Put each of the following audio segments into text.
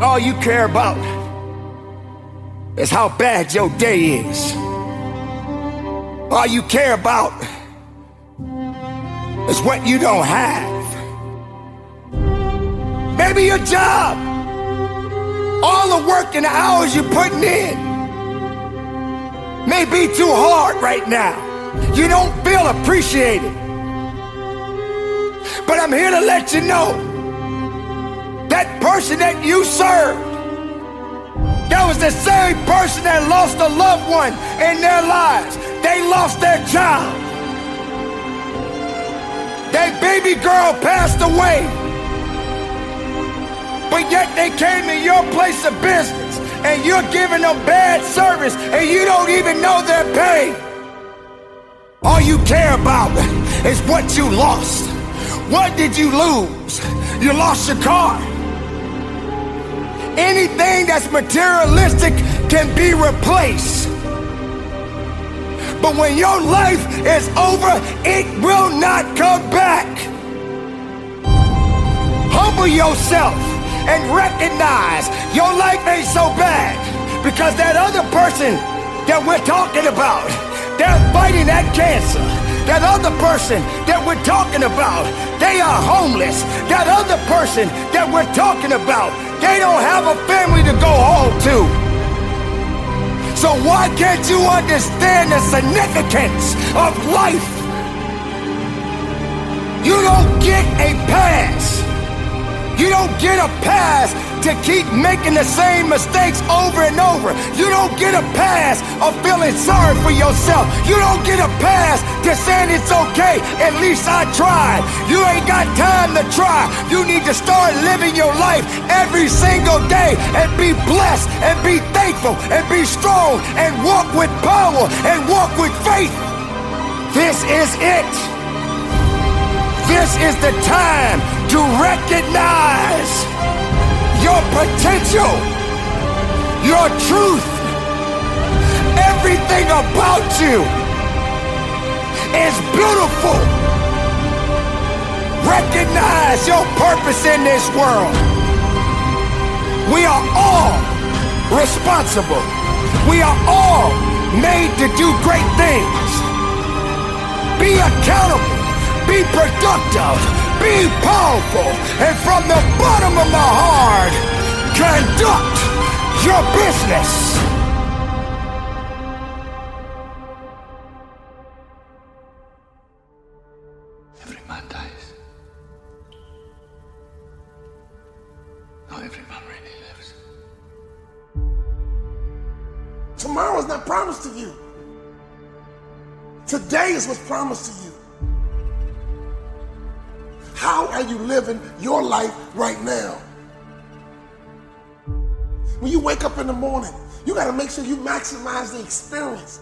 All you care about is how bad your day is. All you care about is what you don't have. Maybe your job, all the work and the hours you're putting in may be too hard right now. You don't feel appreciated. But I'm here to let you know, that person that you served, that was the same person that lost a loved one in their lives. They lost their child. That baby girl passed away. But yet they came to your place of business and you're giving them bad service and you don't even know their pain. All you care about is what you lost. What did you lose? You lost your car. Anything that's materialistic can be replaced. But when your life is over, it will not come back. Humble yourself and recognize your life ain't so bad, because that other person that we're talking about, they're fighting that cancer. That other person that we're talking about, they are homeless. That other person that we're talking about, they don't have a family to go home to. So why can't you understand the significance of life? You don't get a pass. You don't get a pass to keep making the same mistakes over and over. You don't get a pass of feeling sorry for yourself. You don't get a pass to saying it's okay, at least I tried. You ain't got time to try. You need to start living your life every single day and be blessed and be thankful and be strong and walk with power and walk with faith. This is it. This is the time to recognize your potential, your truth. Everything about you is beautiful. Recognize your purpose in this world. We are all responsible. We are all made to do great things. Be accountable. Be productive, be powerful, and from the bottom of my heart, conduct your business. Every man dies. Not every man really lives. Tomorrow is not promised to you. Today is what's promised to you. How are you living your life right now? When you wake up in the morning, you got to make sure you maximize the experience.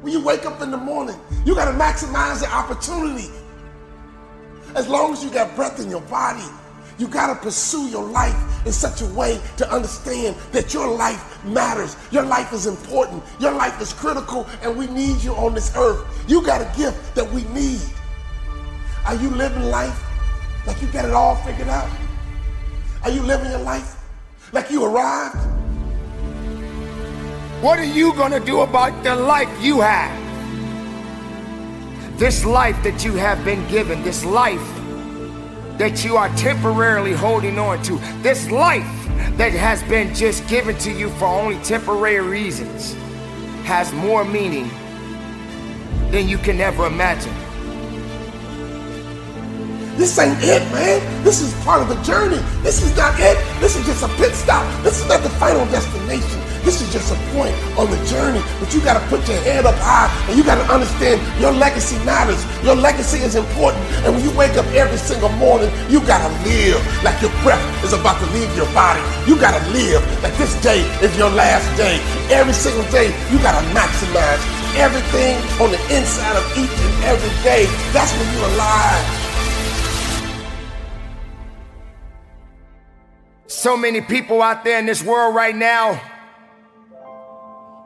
When you wake up in the morning, you got to maximize the opportunity. As long as you got breath in your body, you got to pursue your life in such a way to understand that your life matters. Your life is important. Your life is critical, and we need you on this earth. You got a gift that we need. Are you living life like you got it all figured out? Are you living your life like you arrived? What are you gonna do about the life you have? This life that you have been given, this life that you are temporarily holding on to, this life that has been just given to you for only temporary reasons, has more meaning than you can ever imagine. This ain't it, man. This is part of the journey. This is not it. This is just a pit stop. This is not the final destination. This is just a point on the journey. But you got to put your head up high, and you got to understand your legacy matters. Your legacy is important. And when you wake up every single morning, you got to live like your breath is about to leave your body. You got to live like this day is your last day. Every single day, you got to maximize everything on the inside of each and every day. That's when you're alive. So many people out there in this world right now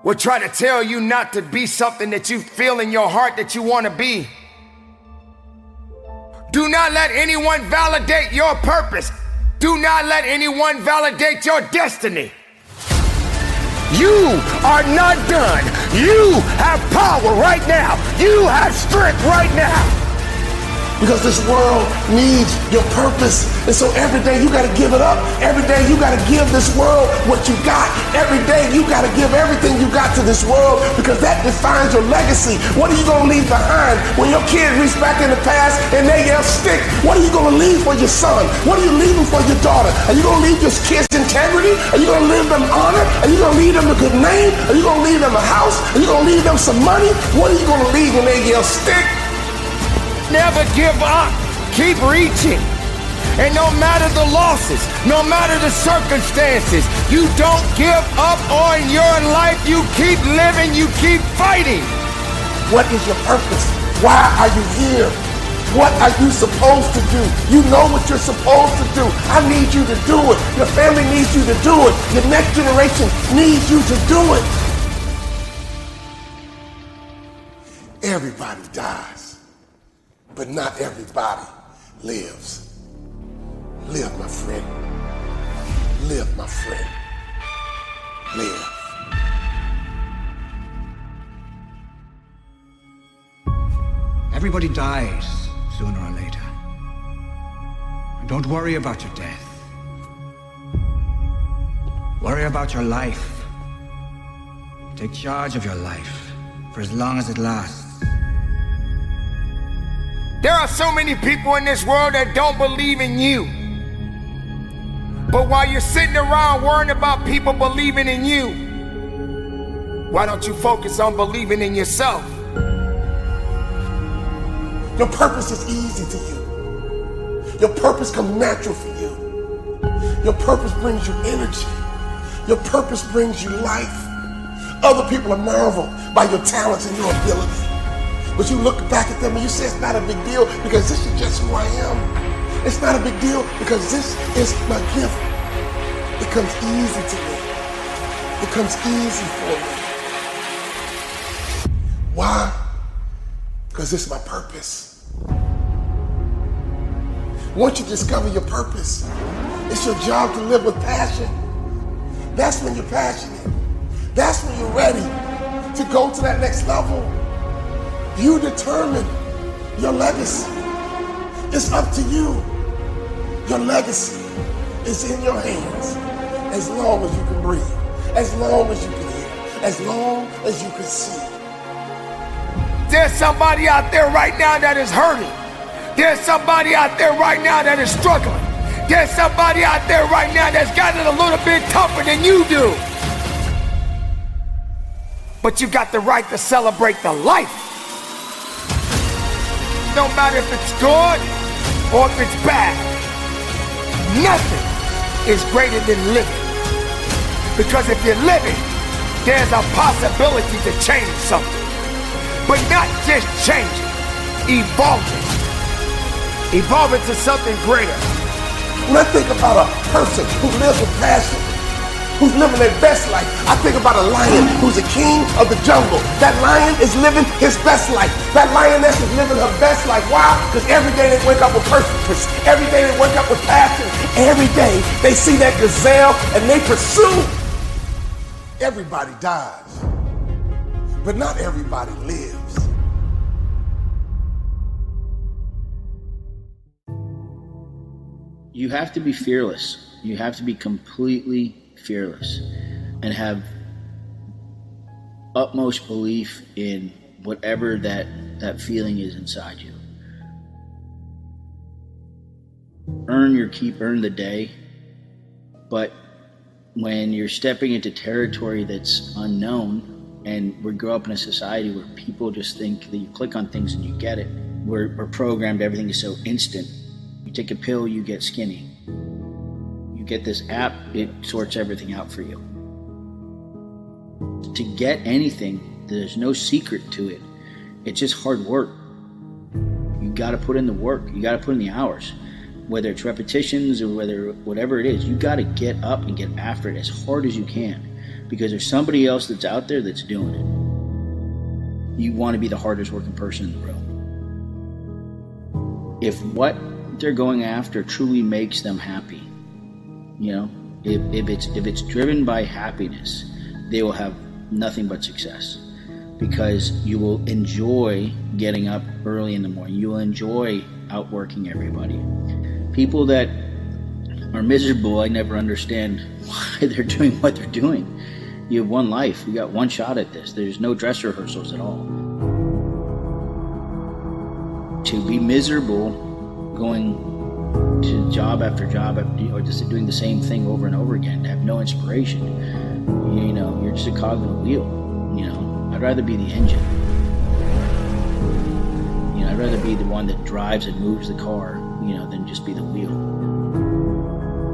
will try to tell you not to be something that you feel in your heart that you want to be. Do not let anyone validate your purpose. Do not let anyone validate your destiny. You are not done. You have power right now. You have strength right now. Because this world needs your purpose. And so every day you gotta give it up. Every day you gotta give this world what you got. Every day you gotta give everything you got to this world, because that defines your legacy. What are you gonna leave behind when your kids reach back in the past and they yell stick? What are you gonna leave for your son? What are you leaving for your daughter? Are you gonna leave your kids integrity? Are you gonna leave them honor? Are you gonna leave them a good name? Are you gonna leave them a house? Are you gonna leave them some money? What are you gonna leave when they yell stick? Never give up. Keep reaching. And no matter the losses, no matter the circumstances, you don't give up on your life. You keep living. You keep fighting. What is your purpose? Why are you here? What are you supposed to do? You know what you're supposed to do. I need you to do it. Your family needs you to do it. Your next generation needs you to do it. Everybody dies, but not everybody lives. Live, my friend. Live, my friend. Live. Everybody dies sooner or later. And don't worry about your death. Worry about your life. Take charge of your life for as long as it lasts. There are so many people in this world that don't believe in you. But while you're sitting around worrying about people believing in you, why don't you focus on believing in yourself? Your purpose is easy to you. Your purpose comes natural for you. Your purpose brings you energy. Your purpose brings you life. Other people are marveled by your talents and your ability. But you look back at them and you say it's not a big deal because this is just who I am. It's not a big deal because this is my gift. It comes easy to me. It comes easy for me. Why? Because it's my purpose. Once you discover your purpose, it's your job to live with passion. That's when you're passionate. That's when you're ready to go to that next level. You determine your legacy. It's up to you. Your legacy is in your hands as long as you can breathe, as long as you can hear, as long as you can see. There's somebody out there right now that is hurting. There's somebody out there right now that is struggling. There's somebody out there right now that's got it a little bit tougher than you do. But you got the right to celebrate the life. No matter if it's good or if it's bad. Nothing is greater than living. Because if you're living, there's a possibility to change something. But not just change it, evolve it. Evolve it to something greater. When I think about a person who lives with passion, who's living their best life, I think about a lion who's a king of the jungle. That lion is living his best life. That lioness is living her best life. Why? Because every day they wake up with purpose. Every day they wake up with passion. Every day they see that gazelle and they pursue. Everybody dies, but not everybody lives. You have to be fearless. You have to be completely fearless and have utmost belief in whatever that feeling is inside you. Earn your keep, earn the day. But when you're stepping into territory that's unknown, and we grow up in a society where people just think that you click on things and you get it, we're programmed, everything is so instant. You take a pill, you get skinny. You get this app, it sorts everything out for you. To get anything, there's no secret to it. It's just hard work. You gotta put in the work. You gotta put in the hours. Whether it's repetitions or whatever it is, you gotta get up and get after it as hard as you can. Because there's somebody else that's out there that's doing it. You wanna be the hardest working person in the room. If what they're going after truly makes them happy, You know, if it's driven by happiness, they will have nothing but success, because you will enjoy getting up early in the morning. You will enjoy outworking everybody. People that are miserable, I never understand why they're doing what they're doing. You have one life. You got one shot at this. There's no dress rehearsals at all. To be miserable going to job after job or just doing the same thing over and over again, to have no inspiration, you know, you're just a cog in a wheel. You know, I'd rather be the engine. You know, I'd rather be the one that drives and moves the car, you know, than just be the wheel.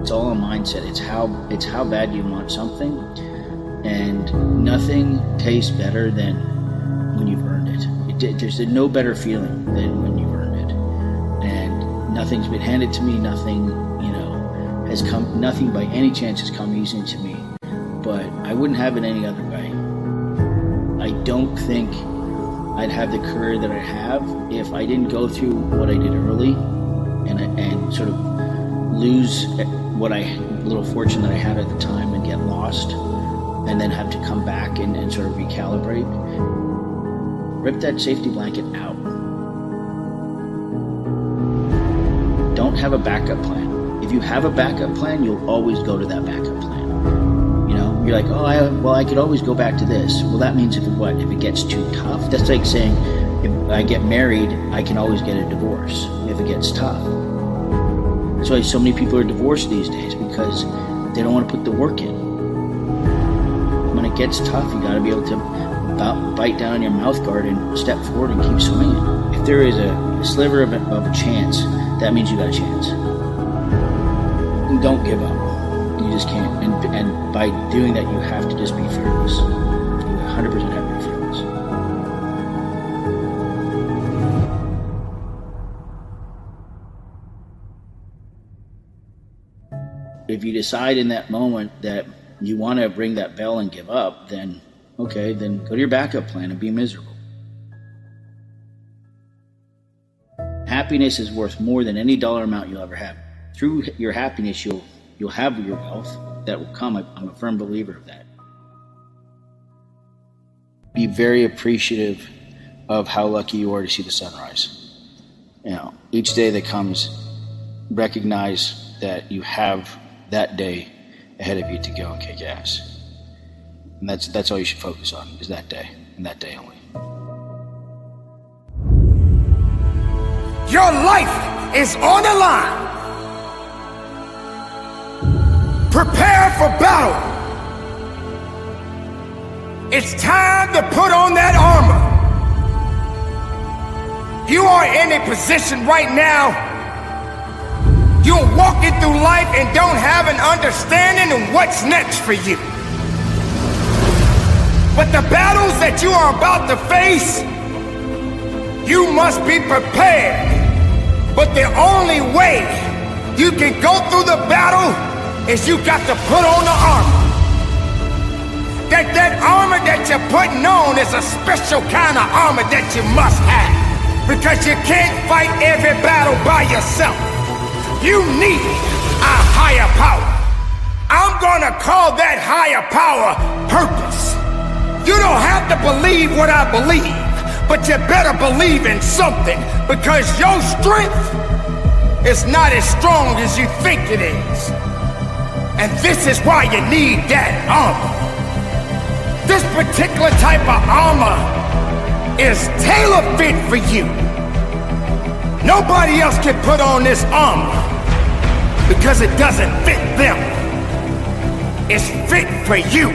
It's all a mindset. It's how bad you want something, and nothing tastes better than when you've earned it. There's no better feeling than when you've earned it, and nothing's been handed to me. Nothing, you know, has come. Nothing by any chance has come easy to me. But I wouldn't have it any other way. I don't think I'd have the career that I have if I didn't go through what I did early, and sort of lose what little fortune that I had at the time and get lost, and then have to come back and sort of recalibrate. Rip that safety blanket out. Don't have a backup plan. If you have a backup plan, you'll always go to that backup plan. You know, you're like, oh, I could always go back to this. Well, that means if it gets too tough. That's like saying, if I get married, I can always get a divorce if it gets tough. That's why so many people are divorced these days, because they don't want to put the work in. When it gets tough, you got to be able to bite down on your mouth guard and step forward and keep swinging. If there is a sliver of a chance, that means you got a chance. And don't give up. You just can't. And by doing that, you have to just be fearless. You 100% have to be fearless. If you decide in that moment that you want to ring that bell and give up, then okay, then go to your backup plan and be miserable. Happiness is worth more than any dollar amount you'll ever have. Through your happiness, you'll have your wealth that will come. I'm a firm believer of that. Be very appreciative of how lucky you are to see the sunrise. You know, each day that comes, recognize that you have that day ahead of you to go and kick ass. And that's all you should focus on, is that day, and that day only. Your life is on the line. Prepare for battle. It's time to put on that armor. You are in a position right now. You're walking through life and don't have an understanding of what's next for you. But the battles that you are about to face, you must be prepared. But the only way you can go through the battle is you got to put on the armor. That armor that you're putting on is a special kind of armor that you must have, because you can't fight every battle by yourself. You need a higher power. I'm gonna call that higher power purpose. You don't have to believe what I believe, but you better believe in something, because your strength is not as strong as you think it is. And this is why you need that armor. This particular type of armor is tailor-fit for you. Nobody else can put on this armor because it doesn't fit them. It's fit for you.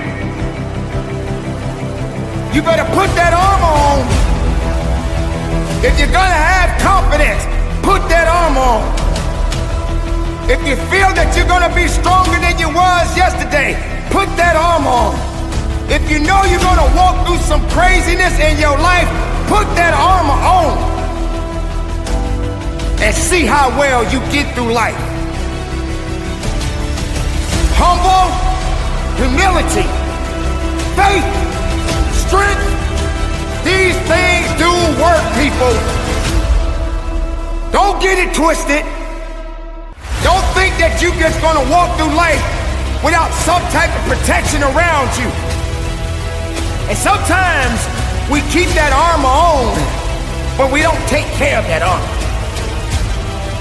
You better put that armor on. If you're gonna have confidence, put that armor on. If you feel that you're gonna be stronger than you was yesterday, put that armor on. If you know you're gonna walk through some craziness in your life, put that armor on. And see how well you get through life. Humble, humility, faith, strength, these things do work, people. Don't get it twisted. Don't think that you're just gonna walk through life without some type of protection around you. And sometimes we keep that armor on, but we don't take care of that armor.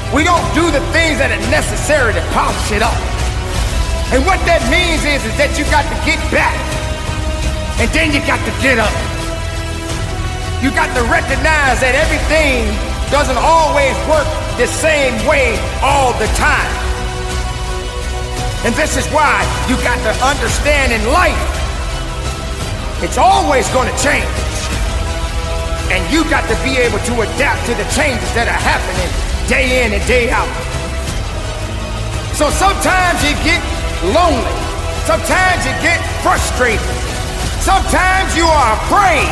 We don't do the things that are necessary to polish it up. And what that means is that you got to get back, and then you got to get up. You got to recognize that everything doesn't always work the same way all the time. And this is why you got to understand in life, it's always going to change. And you got to be able to adapt to the changes that are happening day in and day out. So sometimes you get lonely. Sometimes you get frustrated. Sometimes you are afraid.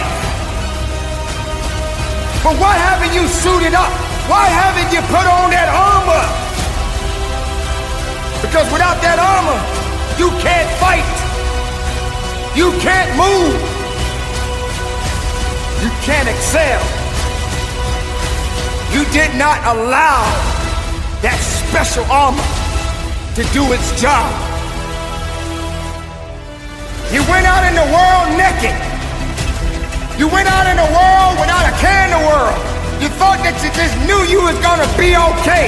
But why haven't you suited up? Why haven't you put on that armor? Because without that armor, you can't fight. You can't move. You can't excel. You did not allow that special armor to do its job. You went out in the world naked. You went out in the world without a care in the world. You thought that you just knew you was gonna be okay.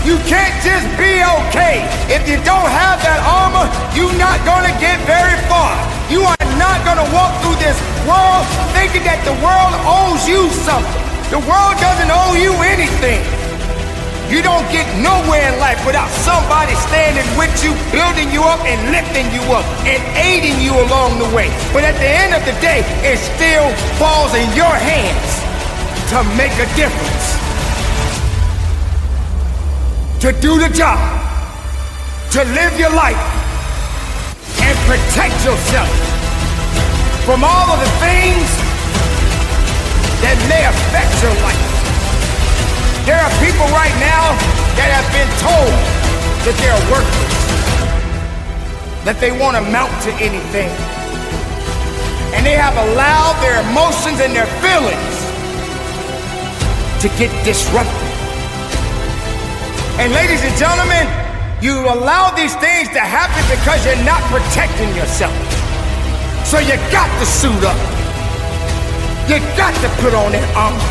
You can't just be okay. If you don't have that armor, you're not gonna get very far. You are not gonna walk through this world thinking that the world owes you something. The world doesn't owe you anything. You don't get nowhere in life without somebody standing with you, building you up and lifting you up and aiding you along the way. But at the end of the day, it still falls in your hands to make a difference, to do the job, to live your life and protect yourself from all of the things that may affect your life. There are people right now that have been told that they're worthless, that they won't amount to anything. And they have allowed their emotions and their feelings to get disrupted. And ladies and gentlemen, you allow these things to happen because you're not protecting yourself. So you got to suit up. You got to put on that armor.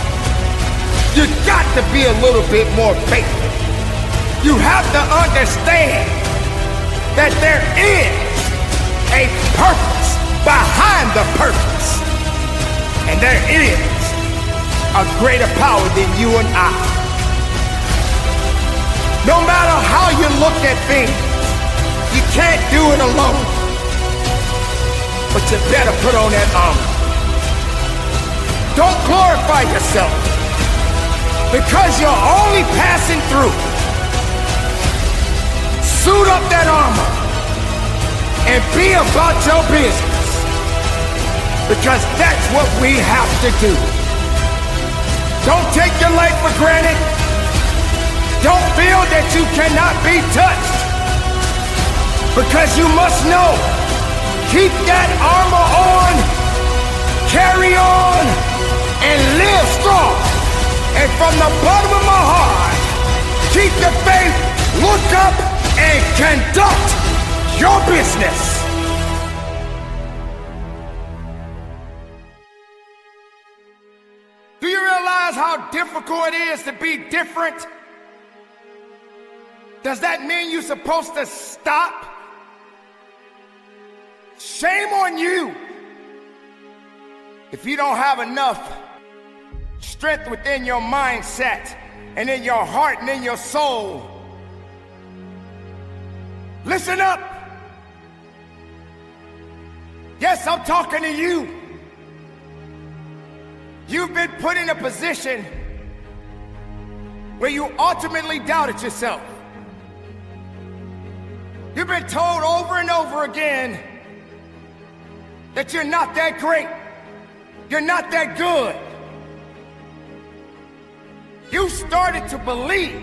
You got to be a little bit more faithful. You have to understand that there is a purpose behind the purpose. And there is a greater power than you and I. No matter how you look at things, you can't do it alone. But you better put on that armor. Don't glorify yourself, because you're only passing through. Suit up that armor and be about your business, because that's what we have to do. Don't take your life for granted. Don't feel that you cannot be touched, because you must know, keep that armor on, carry on, and live strong. And from the bottom of my heart, keep the faith, look up, and conduct your business. Do you realize how difficult it is to be different? Does that mean you're supposed to stop? Shame on you if you don't have enough strength within your mindset and in your heart and in your soul. Listen up. Yes, I'm talking to you. You've been put in a position where you ultimately doubted yourself. You've been told over and over again that you're not that great. You're not that good. You started to believe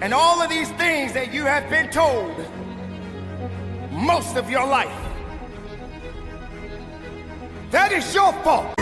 in all of these things that you have been told most of your life. That is your fault.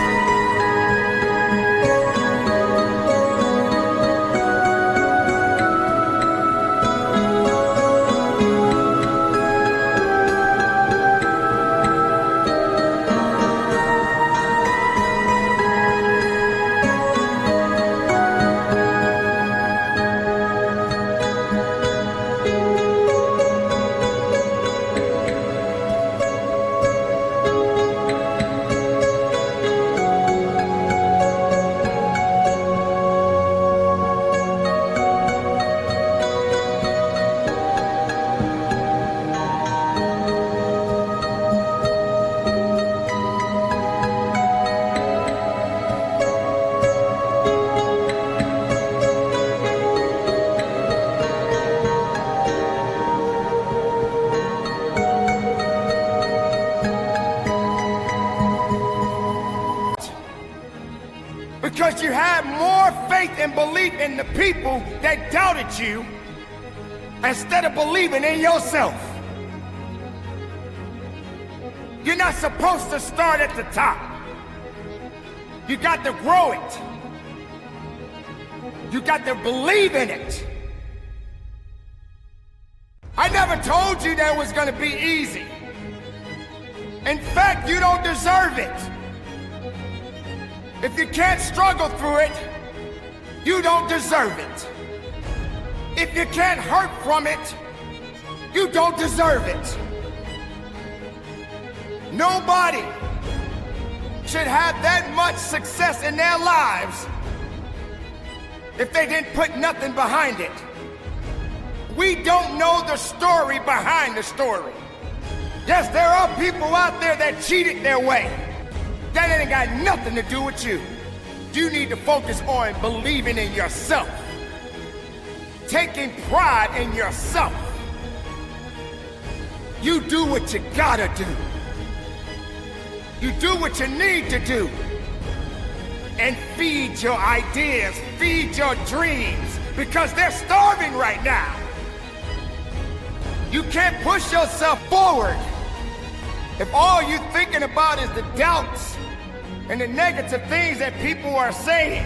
and belief in the people that doubted you instead of believing in yourself. You're not supposed to start at the top. You got to grow it. You got to believe in it. I never told you that it was going to be easy. In fact, you don't deserve it. If you can't struggle through it, you don't deserve it. If you can't hurt from it, you don't deserve it. Nobody should have that much success in their lives if they didn't put nothing behind it. We don't know the story behind the story. Yes, there are people out there that cheated their way. That ain't got nothing to do with you. You need to focus on believing in yourself, taking pride in yourself. You do what you gotta do. You do what you need to do. And feed your ideas, feed your dreams, because they're starving right now. You can't push yourself forward if all you're thinking about is the doubts and the negative things that people are saying.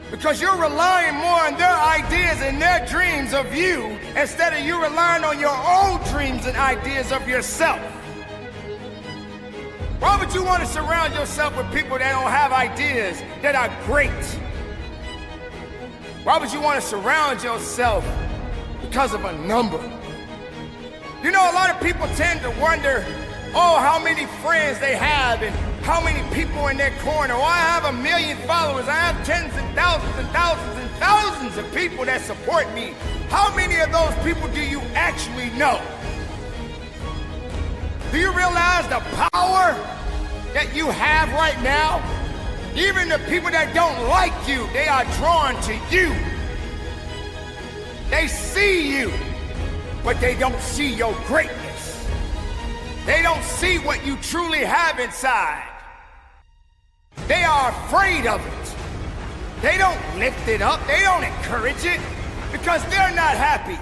Because you're relying more on their ideas and their dreams of you instead of you relying on your own dreams and ideas of yourself. Why would you want to surround yourself with people that don't have ideas that are great? Why would you want to surround yourself because of a number? You know, a lot of people tend to wonder, oh, how many friends they have and how many people in their corner. Oh, I have 1 million followers. I have tens and thousands and thousands and thousands of people that support me. How many of those people do you actually know? Do you realize the power that you have right now? Even the people that don't like you, they are drawn to you. They see you, but they don't see your greatness. They don't see what you truly have inside. They are afraid of it. They don't lift it up. They don't encourage it because they're not happy.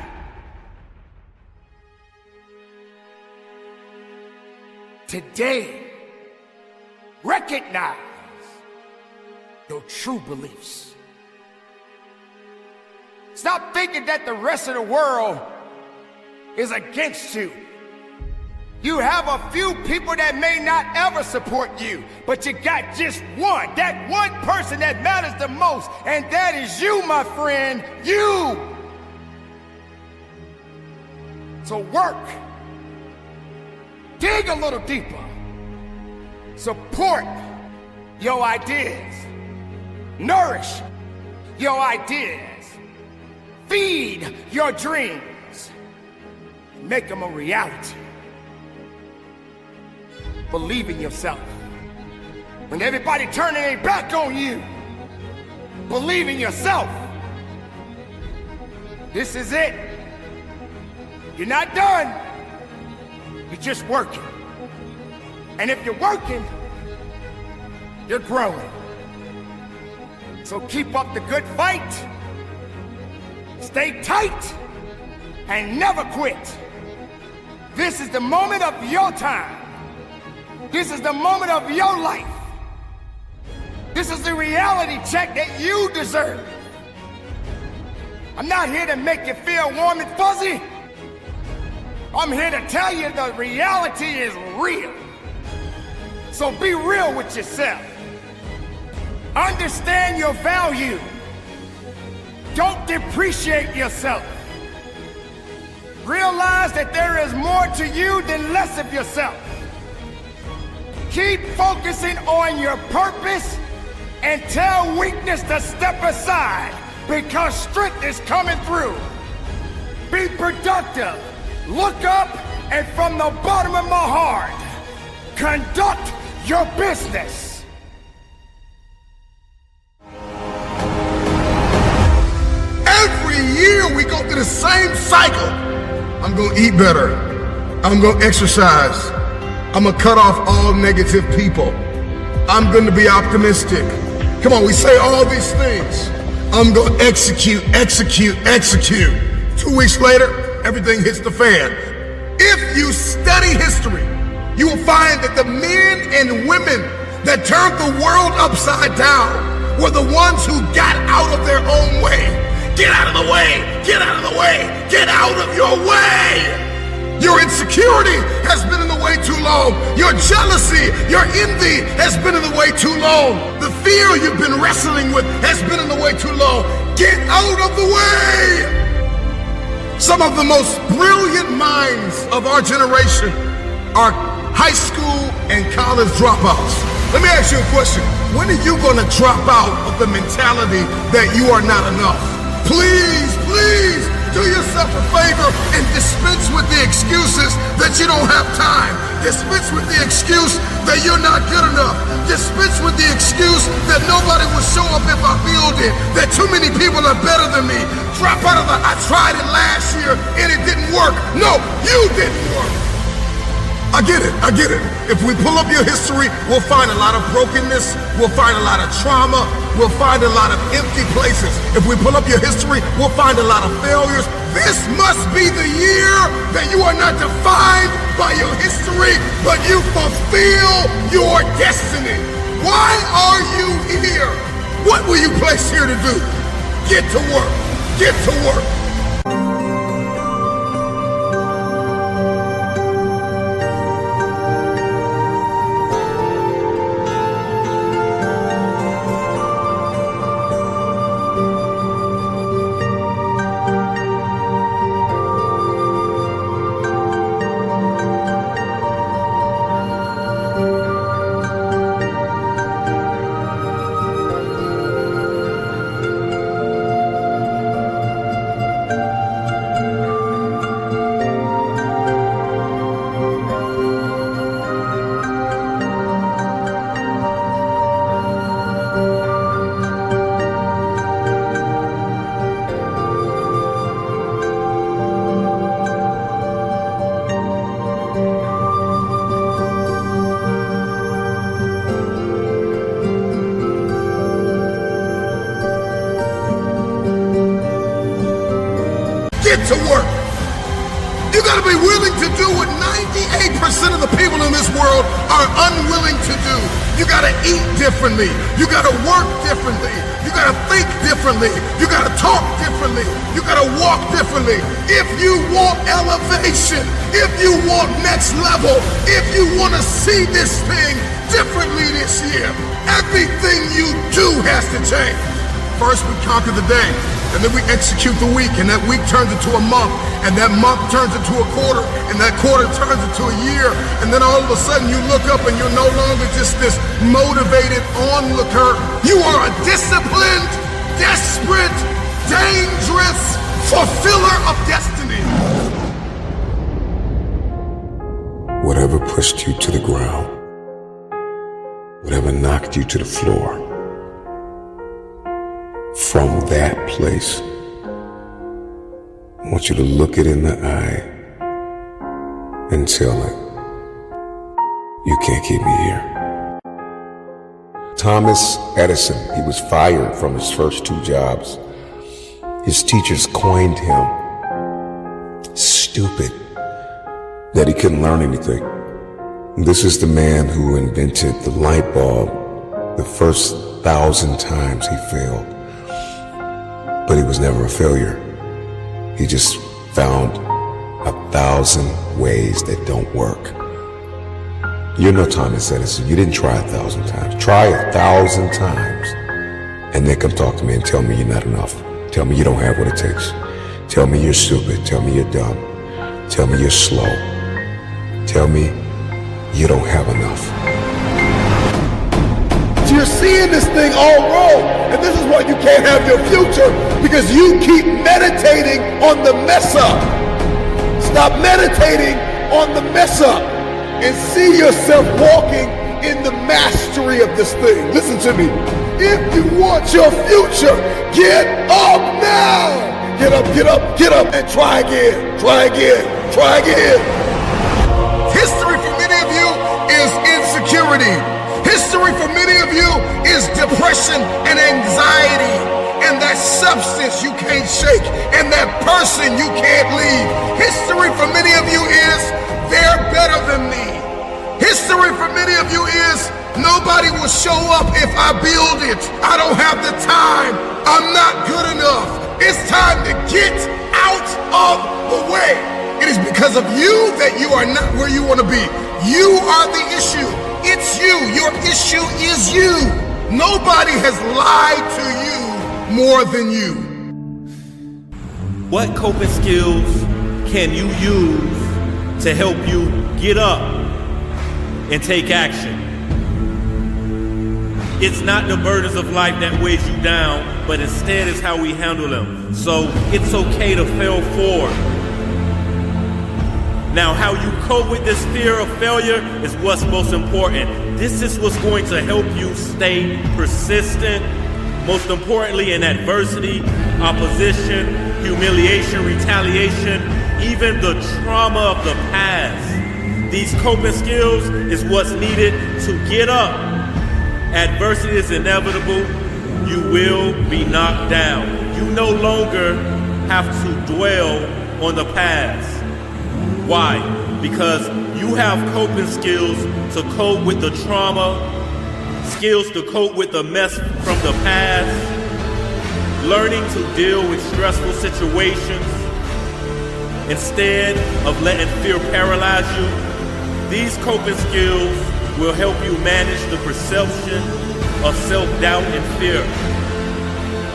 Today, recognize your true beliefs. Stop thinking that the rest of the world is against you. You have a few people that may not ever support you, but you got just one, that one person that matters the most, and that is you, my friend, you. So work. Dig a little deeper. Support your ideas. Nourish your ideas. Feed your dreams. Make them a reality. Believe in yourself. When everybody turning their back on you, believe in yourself. This is it. You're not done. You're just working. And if you're working, you're growing. So keep up the good fight. Stay tight and never quit. This is the moment of your time. This is the moment of your life. This is the reality check that you deserve. I'm not here to make you feel warm and fuzzy. I'm here to tell you the reality is real. So be real with yourself. Understand your value. Don't depreciate yourself. Realize that there is more to you than less of yourself. Keep focusing on your purpose and tell weakness to step aside because strength is coming through. Be productive. Look up, and from the bottom of my heart, conduct your business. Every year we go through the same cycle. I'm gonna eat better. I'm gonna exercise. I'm gonna cut off all negative people. I'm gonna be optimistic. Come on, we say all these things. I'm gonna execute, execute, execute. 2 weeks later, everything hits the fan. If you study history, you will find that the men and women that turned the world upside down were the ones who got out of their own way. Get out of the way, get out of the way, get out of your way. Your insecurity has been in the way too long. Your jealousy, your envy has been in the way too long. The fear you've been wrestling with has been in the way too long. Get out of the way. Some of the most brilliant minds of our generation are high school and college dropouts. Let me ask you a question. When are you gonna drop out of the mentality that you are not enough? Please, please, do yourself a favor and dispense with the excuses that you don't have time. Dispense with the excuse that you're not good enough. Dispense with the excuse that nobody will show up if I build it, that too many people are better than me. Drop out of the, I tried it last year and it didn't work. No, you didn't work. I get it, I get it. If we pull up your history, we'll find a lot of brokenness, we'll find a lot of trauma, we'll find a lot of empty places. If we pull up your history, we'll find a lot of failures. This must be the year that you are not defined by your history, but you fulfill your destiny. Why are you here? What were you placed here to do? Get to work, get to work. Get to work. You gotta be willing to do what 98% of the people in this world are unwilling to do. You gotta eat differently. You gotta work differently. You gotta think differently. You gotta talk differently. You gotta walk differently. If you want elevation, if you want next level, if you wanna see this thing differently this year, everything you do has to change. First, we conquer the day. And then we execute the week, and that week turns into a month, and that month turns into a quarter, and that quarter turns into a year, and then all of a sudden you look up and you're no longer just this motivated onlooker. You are a disciplined, desperate, dangerous fulfiller of destiny. Whatever pushed you to the ground, whatever knocked you to the floor, from that place, I want you to look it in the eye and tell it, you can't keep me here. Thomas Edison, he was fired from his first 2 jobs. His teachers coined him stupid, that he couldn't learn anything. This is the man who invented the light bulb. The first 1,000 times he failed. But he was never a failure. He just found 1,000 ways that don't work. You're no Thomas Edison. You didn't try 1,000 times. Try 1,000 times and then come talk to me and tell me you're not enough. Tell me you don't have what it takes. Tell me you're stupid. Tell me you're dumb. Tell me you're slow. Tell me you don't have enough. You're seeing this thing all wrong, and this is why you can't have your future, because you keep meditating on the mess up. Stop meditating on the mess up and see yourself walking in the mastery of this thing. Listen to me. If you want your future, get up now. Get up, get up, get up, and try again, try again, try again. History for many of you is insecurity. History for many of you is depression and anxiety, and that substance you can't shake, and that person you can't leave. History for many of you is they're better than me. History for many of you is nobody will show up if I build it. I don't have the time. I'm not good enough. It's time to get out of the way. It is because of you that you are not where you want to be. You are the issue. It's you. Your issue is you. Nobody has lied to you more than you. What coping skills can you use to help you get up and take action? It's not the burdens of life that weighs you down, but instead it's how we handle them. So it's okay to fail forward. Now, how you cope with this fear of failure is what's most important. This is what's going to help you stay persistent. Most importantly, in adversity, opposition, humiliation, retaliation, even the trauma of the past. These coping skills is what's needed to get up. Adversity is inevitable. You will be knocked down. You no longer have to dwell on the past. Why? Because you have coping skills to cope with the trauma, skills to cope with the mess from the past, learning to deal with stressful situations instead of letting fear paralyze you. These coping skills will help you manage the perception of self-doubt and fear.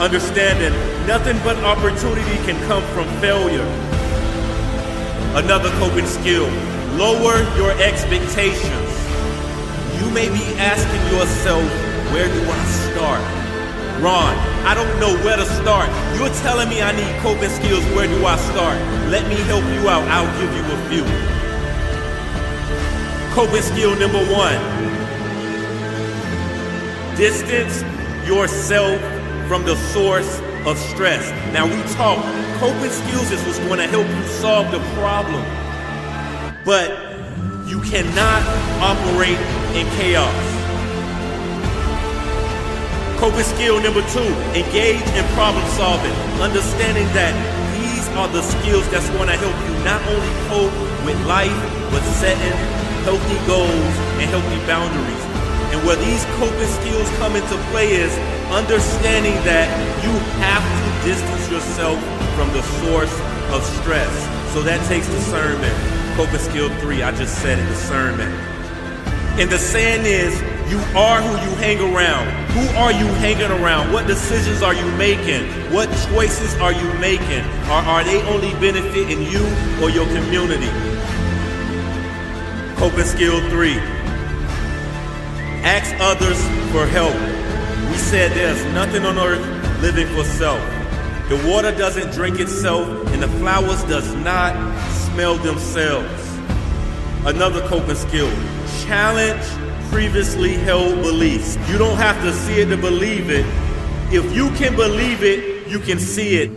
Understanding nothing but opportunity can come from failure. Another coping skill, lower your expectations. You may be asking yourself, where do I start? Ron, I don't know where to start. You're telling me I need coping skills, where do I start? Let me help you out, I'll give you a few. Coping skill number 1, distance yourself from the source of stress. Now we talk, coping skills is what's going to help you solve the problem. But you cannot operate in chaos. Coping skill number 2, engage in problem solving. Understanding that these are the skills that's going to help you not only cope with life, but setting healthy goals and healthy boundaries. And where these coping skills come into play is understanding that you have to distance yourself from the source of stress. So that takes discernment. Coping skill 3, I just said it, discernment. And the saying is, you are who you hang around. Who are you hanging around? What decisions are you making? What choices are you making? Are they only benefiting you or your community? Coping skill 3, ask others for help. We said there's nothing on earth living for self. The water doesn't drink itself, and the flowers does not smell themselves. Another coping skill, challenge previously held beliefs. You don't have to see it to believe it. If you can believe it, you can see it.